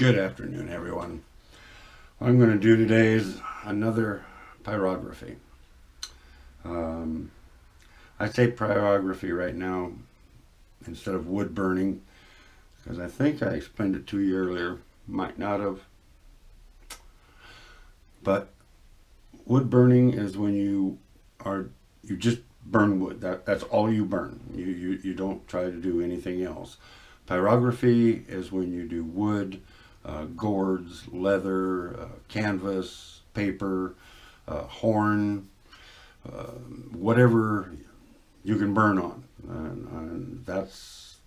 Good afternoon, everyone. What I'm going to do today is another pyrography. I say pyrography right now instead of wood burning because I think I explained it to you earlier. Might not have. But wood burning is when you just burn wood. That's all you burn. You don't try to do anything else. Pyrography is when you do wood, gourds, leather, canvas, paper, horn, whatever you can burn on. And that's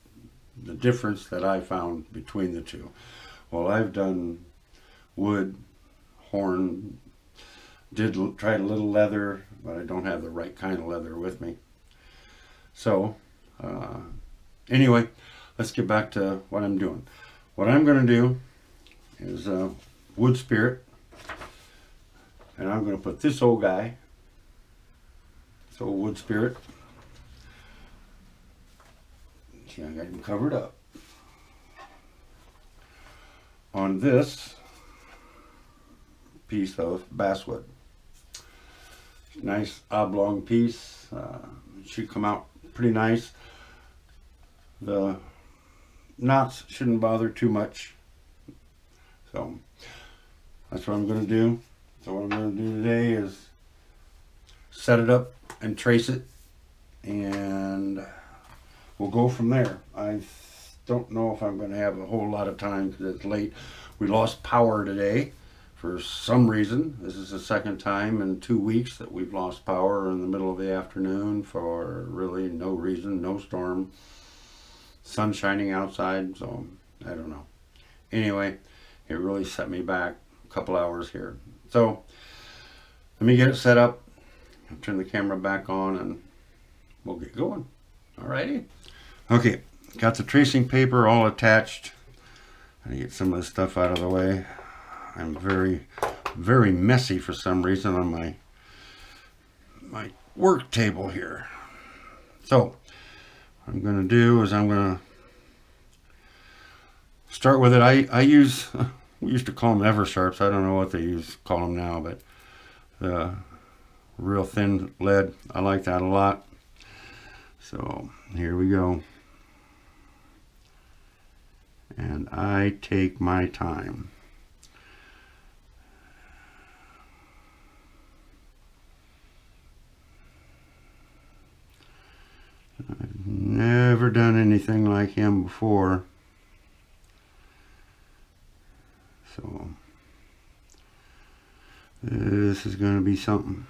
the difference that I found between the two. Well, I've done wood, horn, tried a little leather, but I don't have the right kind of leather with me. So, anyway, let's get back to what I'm doing. What I'm going to do is wood spirit, and I'm going to put this old guy, this old wood spirit. See, I got him covered up on this piece of basswood. Nice oblong piece. It should come out pretty nice. The knots shouldn't bother too much. So that's what I'm going to do. So what I'm going to do today is set it up and trace it, and we'll go from there. I don't know if I'm going to have a whole lot of time because it's late. We lost power today for some reason. This is the second time in 2 weeks that we've lost power in the middle of the afternoon for really no reason, no storm, sun shining outside, so I don't know. Anyway, it really set me back a couple hours here. So let me get it set up. I'll turn the camera back on and we'll get going. Alrighty. Okay, got the tracing paper all attached. I get some of this stuff out of the way. I'm very messy for some reason on my work table here. So what I'm going to do is I'm going to start with it. I use, we used to call them Eversharps. I don't know what they call them now, but the real thin lead, I like that a lot. So here we go. And I take my time. I've never done anything like him before. So this is going to be something.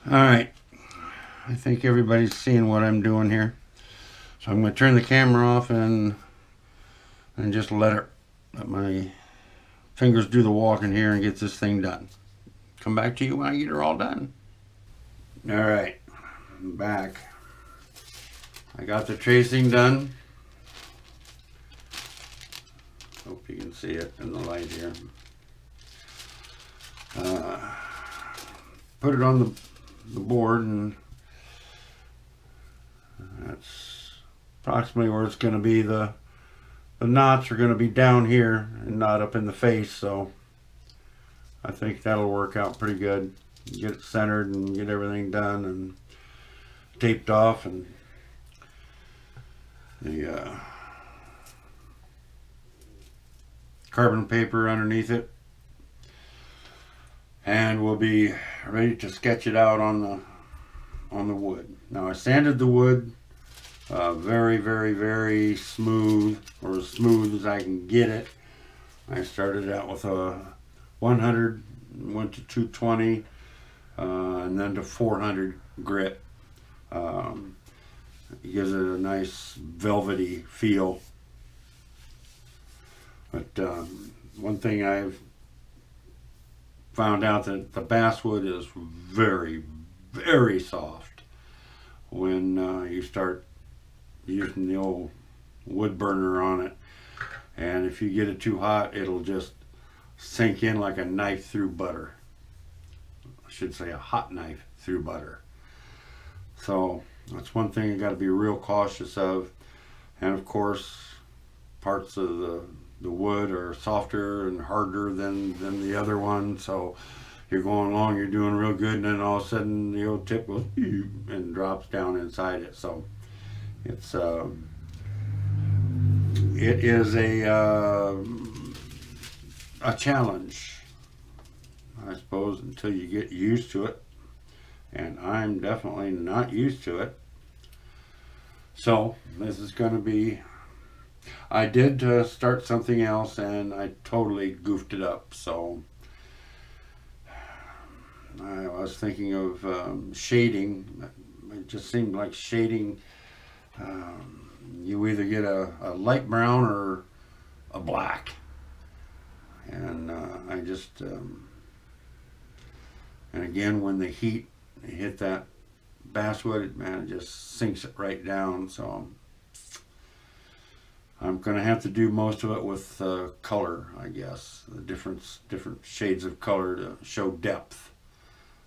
Alright, I think everybody's seeing what I'm doing here. So I'm going to turn the camera off and just let my fingers do the walking here and get this thing done. Come back to you when I get her all done. Alright, I'm back. I got the tracing done. Hope you can see it in the light here. Put it on the board, and that's approximately where it's going to be. The knots are going to be down here and not up in the face, so I think that'll work out pretty good. Get it centered and get everything done and taped off, and the carbon paper underneath it, and we'll be ready to sketch it out on the wood. Now I sanded the wood very, very, very smooth, or as smooth as I can get it. I started out with a 100, went to 220, and then to 400 grit. It gives it a nice velvety feel. But one thing I've found out, that the basswood is very, very soft when you start using the old wood burner on it, and if you get it too hot, it'll just sink in like a knife through butter. I should say a hot knife through butter. So that's one thing you got to be real cautious of. And of course, parts of the wood are softer and harder than the other one, so you're going along, you're doing real good, and then all of a sudden the old tip goes and drops down inside it. So it's it is a challenge, I suppose, until you get used to it, and I'm definitely not used to it. So this is going to be, I did start something else and I totally goofed it up. So I was thinking of shading. It just seemed like shading, you either get a light brown or a black. And I just, and again, when the heat hit that basswood, man, it just sinks it right down. So I'm going to have to do most of it with color, I guess. The different shades of color to show depth.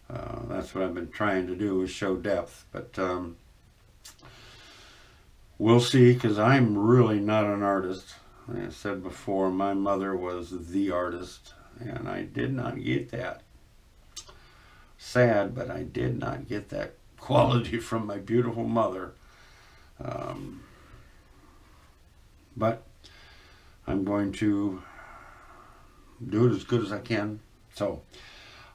That's what I've been trying to do, is show depth. But we'll see, because I'm really not an artist. Like I said before, my mother was the artist, and I did not get that. Sad, but I did not get that quality from my beautiful mother. But I'm going to do it as good as I can. So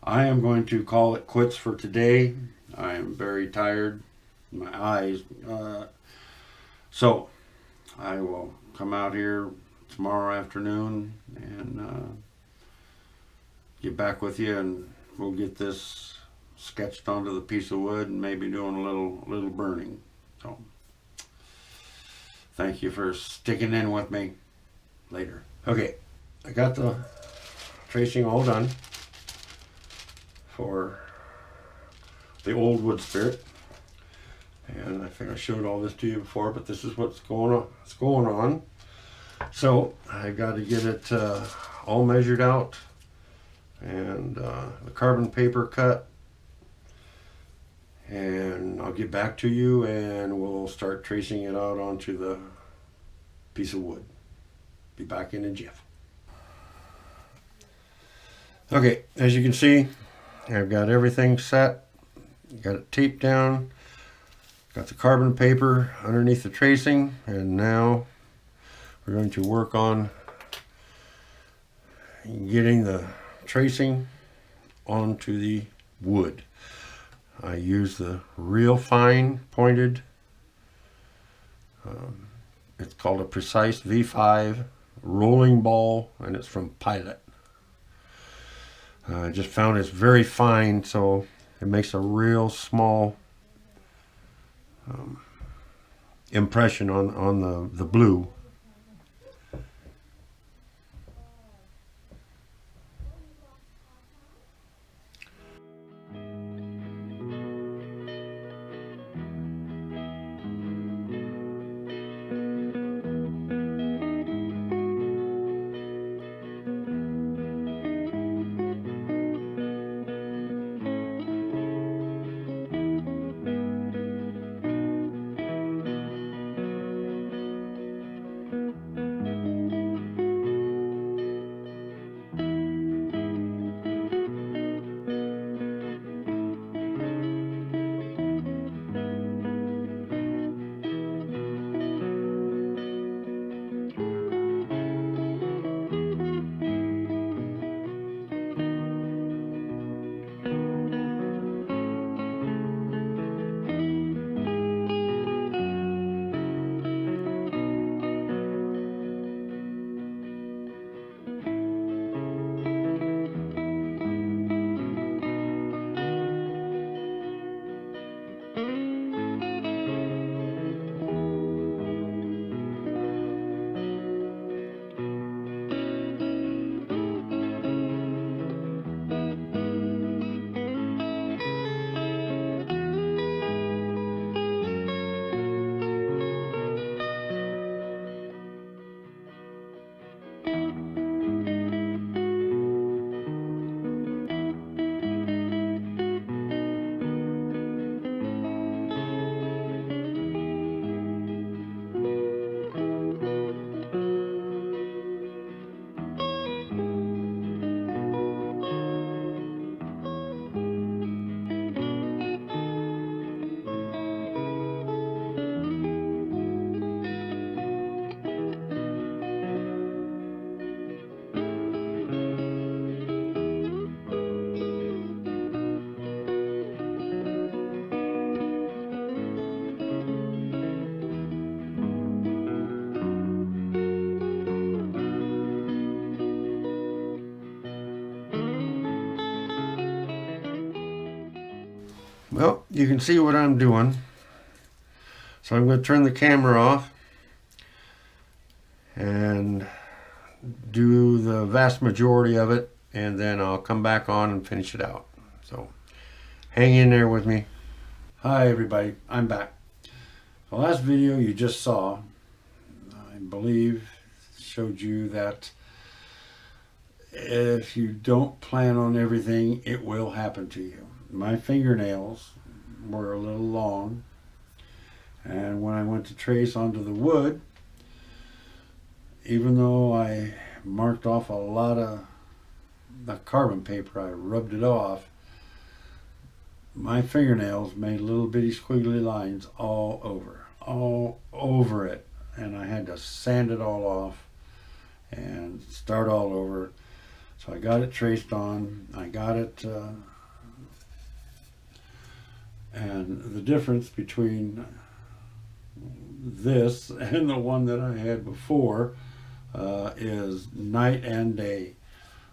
I am going to call it quits for today. I am very tired. My eyes. So I will come out here tomorrow afternoon and get back with you, and we'll get this sketched onto the piece of wood and maybe doing a little burning. So thank you for sticking in with me. Later. Okay, I got the tracing all done for the old wood spirit, and I think I showed all this to you before, but this is what's going on. What's going on. So I got to get it all measured out, and the carbon paper cut, and I'll get back to you and we'll start tracing it out onto the piece of wood. Be back in a jiff. Okay, as you can see, I've got everything set. Got it taped down. Got the carbon paper underneath the tracing, and now we're going to work on getting the tracing onto the wood. I use the real fine pointed, it's called a Precise V5 rolling ball, and it's from Pilot. I just found it's very fine, so It makes a real small impression on the blue. Well, you can see what I'm doing. So I'm going to turn the camera off and do the vast majority of it, and then I'll come back on and finish it out. So hang in there with me. Hi everybody, I'm back. The last video you just saw, I believe, showed you that if you don't plan on everything, it will happen to you. My fingernails were a little long, and when I went to trace onto the wood, even though I marked off a lot of the carbon paper, I rubbed it off, my fingernails made little bitty squiggly lines all over it, and I had to sand it all off and start all over. So I got it traced on, I got it, and the difference between this and the one that I had before is night and day.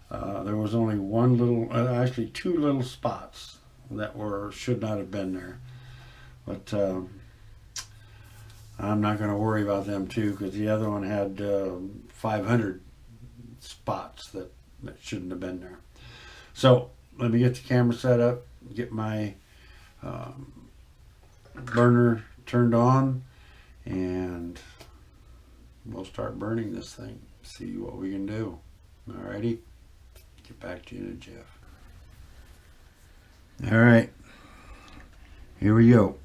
There was only one little, actually two little spots that should not have been there, but I'm not going to worry about them too, because the other one had 500 spots that shouldn't have been there. So let me get the camera set up, get my burner turned on, and we'll start burning this thing, see what we can do. Alrighty, get back to you in a jiff. Alright, here we go.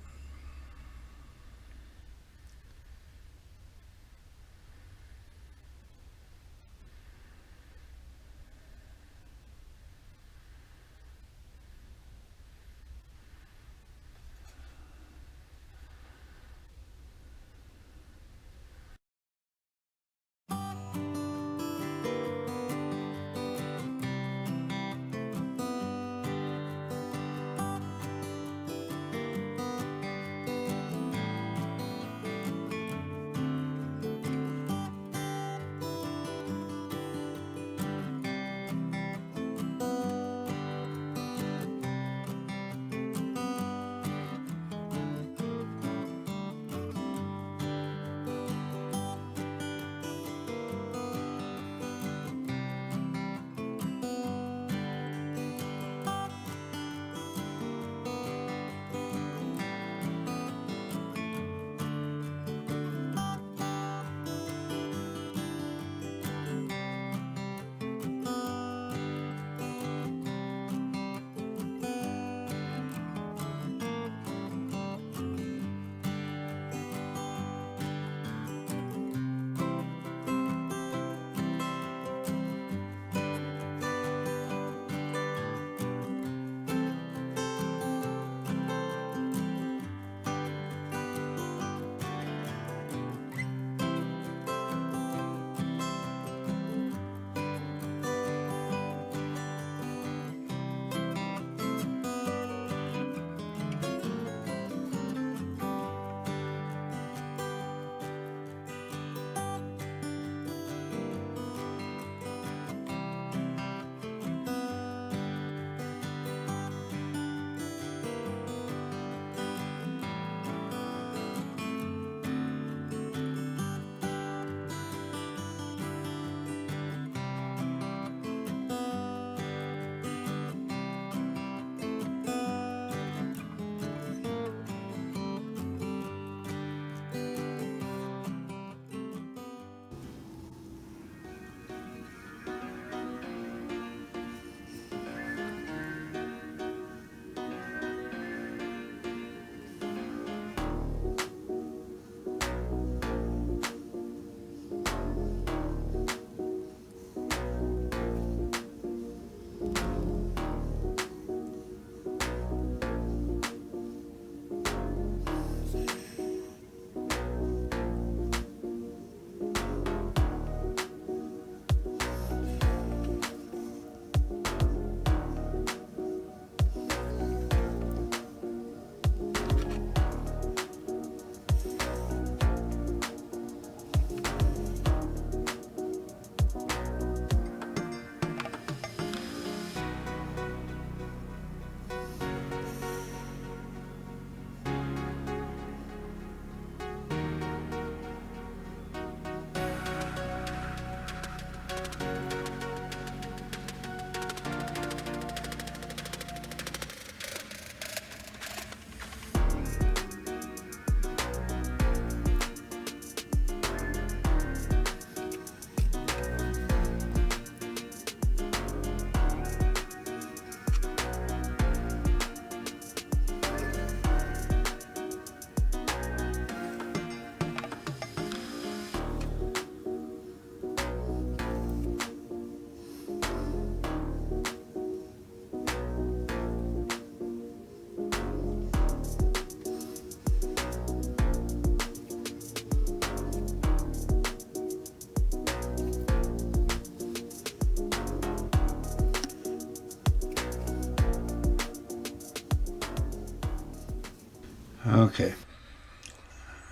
Okay,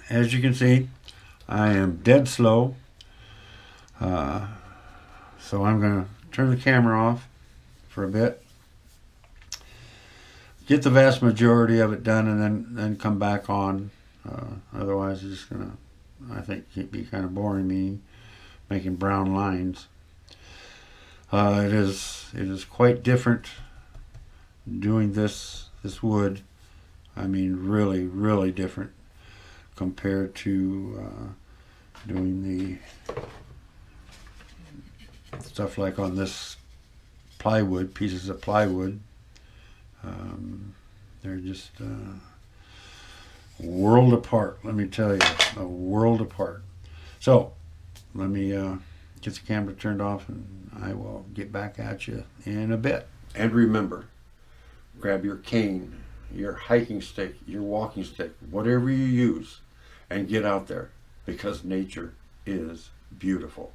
as you can see, I am dead slow, so I'm going to turn the camera off for a bit, get the vast majority of it done, and then come back on. Otherwise it's just going to, I think, it'd be kind of boring me making brown lines. It is quite different doing this wood. I mean, really different compared to doing the stuff like on this plywood, pieces of plywood. They're just a world apart, let me tell you, a world apart. So let me get the camera turned off, and I will get back at you in a bit. And remember, grab your cane, your hiking stick, your walking stick, whatever you use, and get out there, because nature is beautiful.